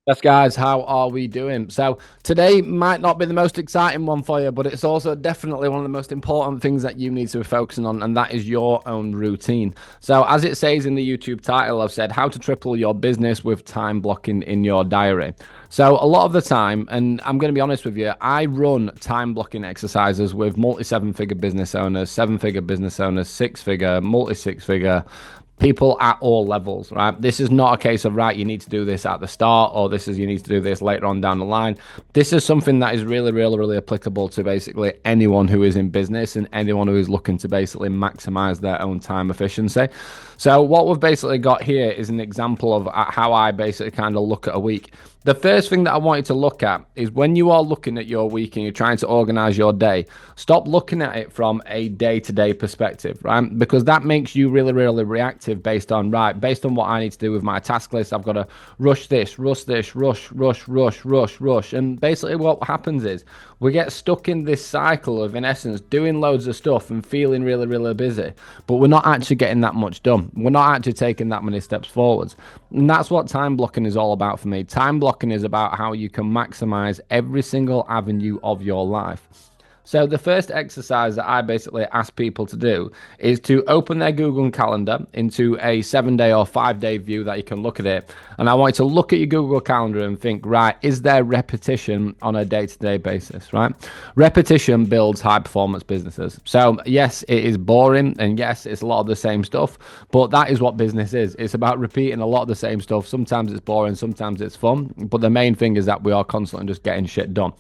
Yes, guys, how are we doing? So, today might not be the most exciting one for you, but it's also definitely one of the most important things that you need to be focusing on, and that is your own routine. So, as it says in the YouTube title, I've said how to triple your business with time blocking in your diary. So, a lot of the time, and I'm going to be honest with you, I run time blocking exercises with multi seven figure business owners, seven figure business owners, six figure, multi six figure people at all levels, right? This is not a case of, right, you need to do this at the start or this is you need to do this later on down the line. This is something that is really, really, really applicable to basically anyone who is in business and anyone who is looking to basically maximize their own time efficiency. So what we've basically got here is an example of how I basically kind of look at a week. The first thing that I want you to look at is when you are looking at your week and you're trying to organize your day, stop looking at it from a day-to-day perspective, right? Because that makes you really, really reactive based on, right, based on what I need to do with my task list. I've got to rush this, rush. And basically what happens is we get stuck in this cycle of, in essence, doing loads of stuff and feeling really, really busy, but we're not actually getting that much done. We're not actually taking that many steps forwards. And that's what time blocking is all about for me. Time blocking is about how you can maximize every single avenue of your life. So the first exercise that I basically ask people to do is to open their Google Calendar into a 7-day or 5-day view that you can look at it. And I want you to look at your Google Calendar and think, right, is there repetition on a day-to-day basis, right? Repetition builds high-performance businesses. So yes, it is boring and yes, it's a lot of the same stuff, but that is what business is. It's about repeating a lot of the same stuff. Sometimes it's boring, sometimes it's fun, but the main thing is that we are constantly just getting shit done.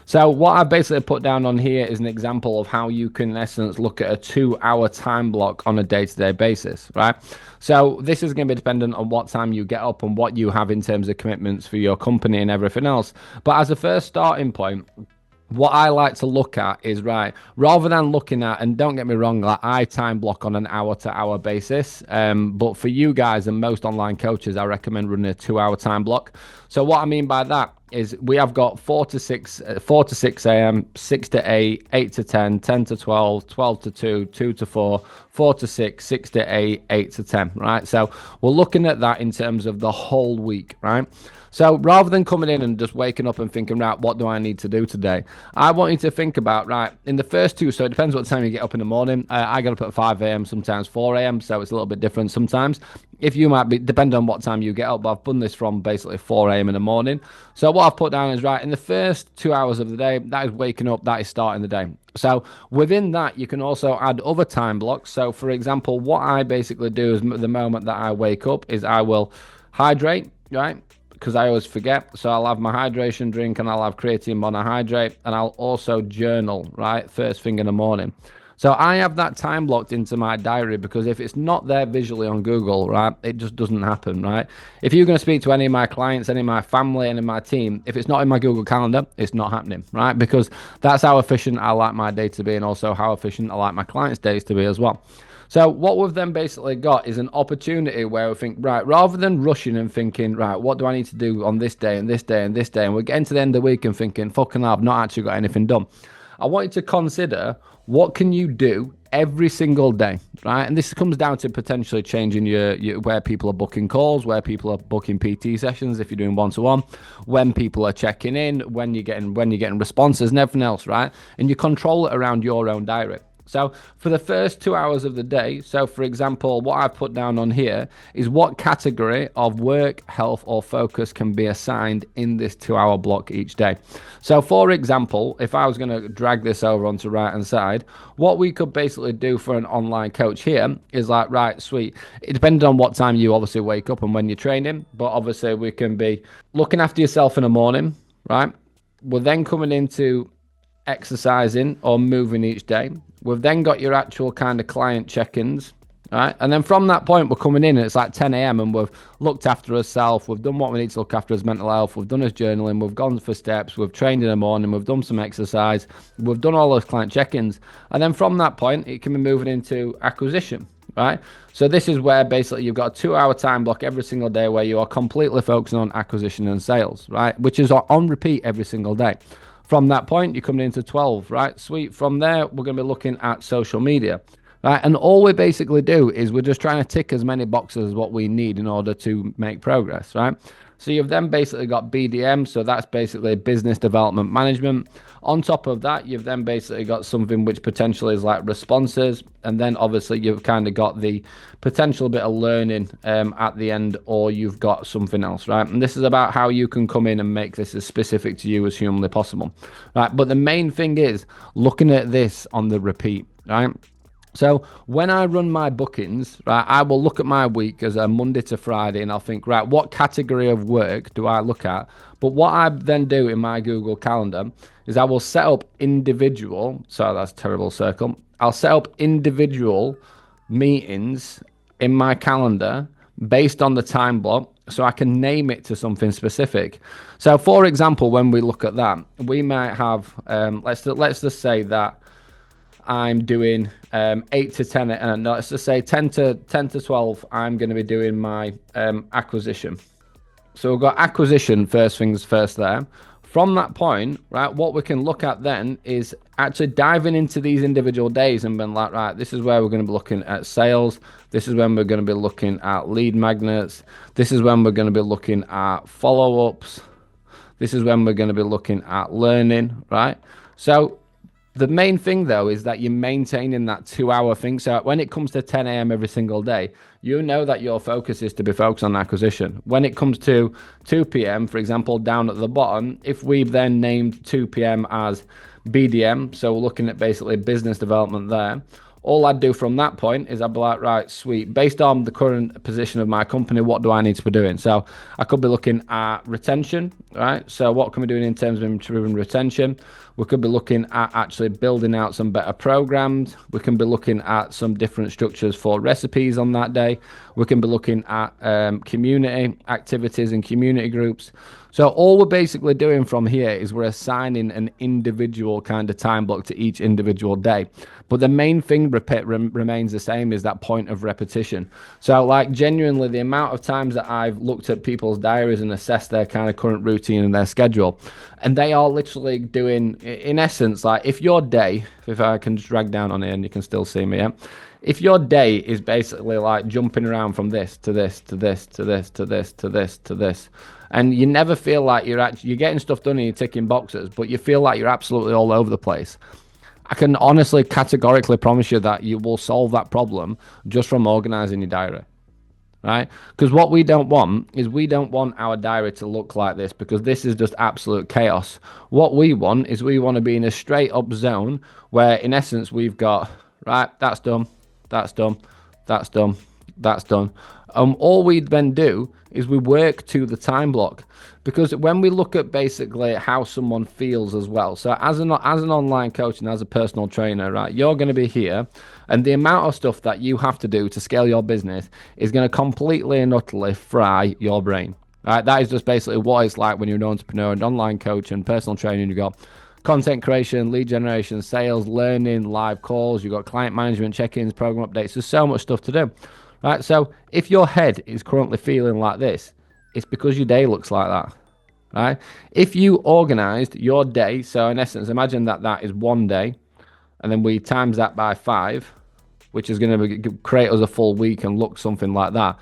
So what I've basically put down on here is an example of how you can, in essence, look at a 2-hour time block on a day-to-day basis, right? So this is going to be dependent on what time you get up and what you have in terms of commitments for your company and everything else. But as a first starting point, what I like to look at is, right, rather than looking at, and don't get me wrong, like I time block on an hour to hour basis. But for you guys and most online coaches, I recommend running a 2-hour time block. So what I mean by that is we have got 4 to 6, 4 to 6 a.m., 6 to 8, 8 to 10, 10 to 12, 12 to 2, 2 to 4, 4 to 6, 6 to 8, 8 to 10, right? So we're looking at that in terms of the whole week, right? So rather than coming in and just waking up and thinking, right, what do I need to do today? I want you to think about, right, in the first two, so it depends what time you get up in the morning. I get up at 5 a.m., sometimes 4 a.m., so it's a little bit different sometimes. If you might be, depending on what time you get up, but I've done this from basically 4 a.m. in the morning. So what I've put down is, right, in the first 2 hours of the day, that is waking up, that is starting the day. So within that, you can also add other time blocks. So for example, what I basically do is the moment that I wake up is I will hydrate, right? Because I always forget. So I'll have my hydration drink and I'll have creatine monohydrate and I'll also journal, right? First thing in the morning. So I have that time blocked into my diary because if it's not there visually on Google, right, it just doesn't happen, right? If you're going to speak to any of my clients, any of my family, any of my team, if it's not in my Google Calendar, it's not happening, right? Because that's how efficient I like my day to be and also how efficient I like my clients' days to be as well. So what we've then basically got is an opportunity where we think, right, rather than rushing and thinking, right, what do I need to do on this day and this day and this day, and we're getting to the end of the week and thinking, fucking hell, I've not actually got anything done. I want you to consider what can you do every single day, right? And this comes down to potentially changing your where people are booking calls, where people are booking PT sessions if you're doing one-to-one, when people are checking in, when you're getting responses and everything else, right? And you control it around your own diary. So for the first 2 hours of the day, so for example, what I've put down on here is what category of work, health, or focus can be assigned in this 2-hour block each day. So for example, if I was going to drag this over onto the right hand side, what we could basically do for an online coach here is like, right, sweet. It depends on what time you obviously wake up and when you're training, but obviously we can be looking after yourself in the morning, right? We're then coming into exercising or moving each day. We've then got your actual kind of client check-ins, right? And then from that point, we're coming in and it's like 10 a.m. and we've looked after ourselves. We've done what we need to look after as mental health. We've done as journaling. We've gone for steps. We've trained in the morning. We've done some exercise. We've done all those client check-ins. And then from that point, it can be moving into acquisition, right? So this is where basically you've got a 2-hour time block every single day where you are completely focusing on acquisition and sales, right? Which is on repeat every single day. From that point, you're coming into 12, right? Sweet. From there, we're going to be looking at social media, right? And all we basically do is we're just trying to tick as many boxes as what we need in order to make progress, right? So you've then basically got BDM, so that's basically business development management. On top of that, you've then basically got something which potentially is like responses, and then obviously you've kind of got the potential bit of learning at the end, or you've got something else, right? And this is about how you can come in and make this as specific to you as humanly possible, right? But the main thing is looking at this on the repeat, right? So when I run my bookings, right, I will look at my week as a Monday to Friday and I'll think, right, what category of work do I look at? But what I then do in my Google Calendar is I will set up individual, so that's a terrible circle. I'll set up individual meetings in my calendar based on the time block so I can name it to something specific. So for example, when we look at that, we might have, let's just say that I'm doing 8 to 10, and let's just say 10 to 12, I'm going to be doing my acquisition. So we've got acquisition first things first there. From that point, right, what we can look at then is actually diving into these individual days and being like, right, this is where we're going to be looking at sales. This is when we're going to be looking at lead magnets. This is when we're going to be looking at follow-ups. This is when we're going to be looking at learning, right? So the main thing, though, is that you're maintaining that 2-hour thing. So when it comes to 10 a.m. every single day, you know that your focus is to be focused on acquisition. When it comes to 2 p.m., for example, down at the bottom, if we've then named 2 p.m. as BDM, so we're looking at basically business development there, all I'd do from that point is I'd be like, right, sweet. Based on the current position of my company, what do I need to be doing? So I could be looking at retention, right? So what can we do in terms of improving retention? We could be looking at actually building out some better programs. We can be looking at some different structures for recipes on that day. We can be looking at community activities and community groups. So all we're basically doing from here is we're assigning an individual kind of time block to each individual day. But the main thing remains the same, is that point of repetition. So like genuinely the amount of times that I've looked at people's diaries and assessed their kind of current routine and their schedule, and they are literally doing, in essence, like if your day, if I can drag down on it and you can still see me, yeah? If your day is basically like jumping around from this to this to this to this to this to this to this, and you never feel like you're getting stuff done and you're ticking boxes, but you feel like you're absolutely all over the place, I can honestly categorically promise you that you will solve that problem just from organizing your diary, right? Because what we don't want is we don't want our diary to look like this, because this is just absolute chaos. What we want is we want to be in a straight up zone where in essence we've got, right, that's done, that's done, that's done, that's done. All we then do is we work to the time block, because when we look at basically how someone feels as well. So as an online coach and as a personal trainer, right, you're going to be here, and the amount of stuff that you have to do to scale your business is going to completely and utterly fry your brain. Right, that is just basically what it's like when you're an entrepreneur, an online coach, and personal trainer. You've got content creation, lead generation, sales, learning, live calls. You've got client management, check-ins, program updates. There's so much stuff to do. Right, so if your head is currently feeling like this, it's because your day looks like that. Right? If you organized your day, so in essence, imagine that is one day, and then we times that by 5, which is going to create us a full week and look something like that.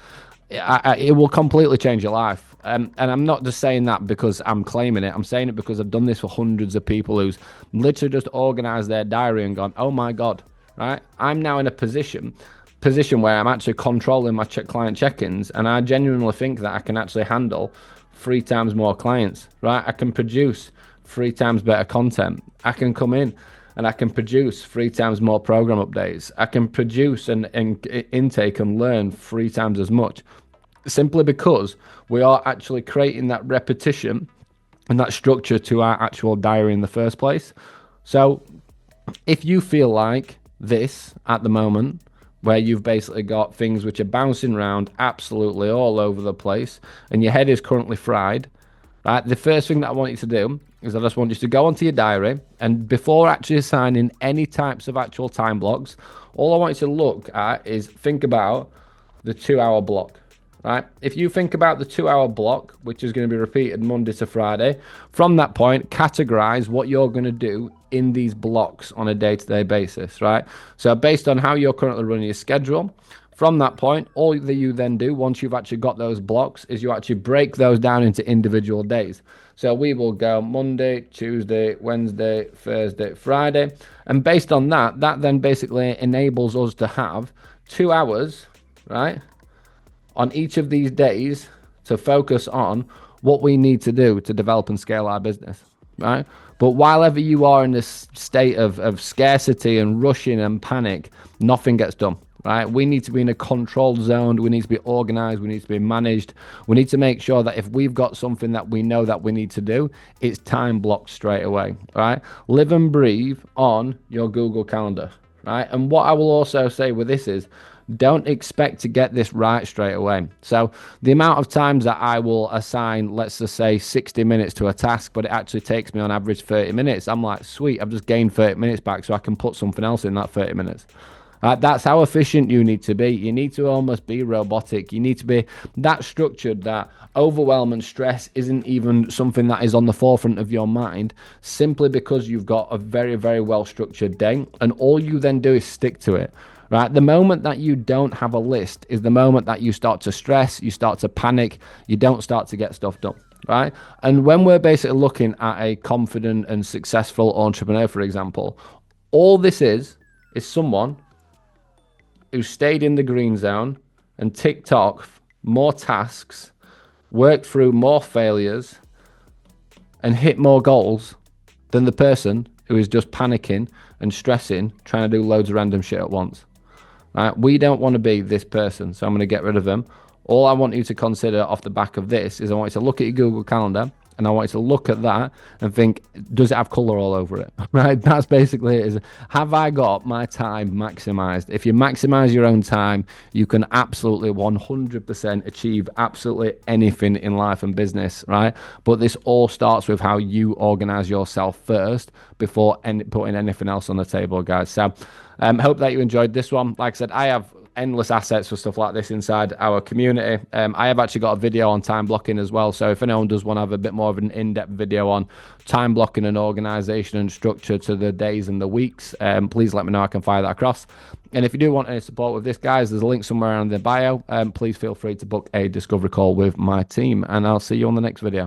It will completely change your life. And I'm not just saying that because I'm claiming it. I'm saying it because I've done this for hundreds of people who's literally just organized their diary and gone, oh my God, right? I'm now in a position where I'm actually controlling my client check-ins, and I genuinely think that I can actually handle 3 times more clients, right? I can produce 3 times better content. I can come in and I can produce 3 times more program updates. I can produce and intake and learn 3 times as much, simply because we are actually creating that repetition and that structure to our actual diary in the first place. So if you feel like this at the moment, where you've basically got things which are bouncing around absolutely all over the place and your head is currently fried, right? The first thing that I want you to do is I just want you to go onto your diary, and before actually assigning any types of actual time blocks, all I want you to look at is think about the 2-hour block, right? If you think about the 2-hour block, which is going to be repeated Monday to Friday, from that point, categorize what you're going to do in these blocks on a day-to-day basis, right? So based on how you're currently running your schedule, From that point, all that you then do once you've actually got those blocks is you actually break those down into individual days. So we will go Monday, Tuesday, Wednesday, Thursday, Friday. And based on that, that then basically enables us to have 2 hours, right, on each of these days to focus on what we need to do to develop and scale our business, right? But while ever you are in this state of scarcity and rushing and panic, nothing gets done, right? We need to be in a controlled zone. We need to be organized. We need to be managed. We need to make sure that if we've got something that we know that we need to do, it's time blocked straight away, right? Live and breathe on your Google Calendar, right? And what I will also say with this is, don't expect to get this right straight away. So the amount of times that I will assign, let's just say 60 minutes to a task, but it actually takes me on average 30 minutes. I'm like, sweet, I've just gained 30 minutes back so I can put something else in that 30 minutes. That's how efficient you need to be. You need to almost be robotic. You need to be that structured that overwhelm and stress isn't even something that is on the forefront of your mind, simply because you've got a very, very well structured day. And all you then do is stick to it. Right, the moment that you don't have a list is the moment that you start to stress, you start to panic, you don't start to get stuff done, right? And when we're basically looking at a confident and successful entrepreneur, for example, all this is someone who stayed in the green zone and ticked off more tasks, worked through more failures, and hit more goals than the person who is just panicking and stressing, trying to do loads of random shit at once. Right? We don't want to be this person, so I'm going to get rid of them. All I want you to consider off the back of this is I want you to look at your Google Calendar, and I want you to look at that and think, does it have color all over it? Right? That's basically it. Is, have I got my time maximized? If you maximize your own time, you can absolutely 100% achieve absolutely anything in life and business, right? But this all starts with how you organize yourself first before putting anything else on the table, guys. So hope that you enjoyed this one. Like I said, I have endless assets for stuff like this inside our community. I have actually got a video on time blocking as well. So if anyone does want to have a bit more of an in-depth video on time blocking and organization and structure to the days and the weeks, please let me know. I can fire that across. And if you do want any support with this, guys, there's a link somewhere in the bio. Please feel free to book a discovery call with my team, and I'll see you on the next video.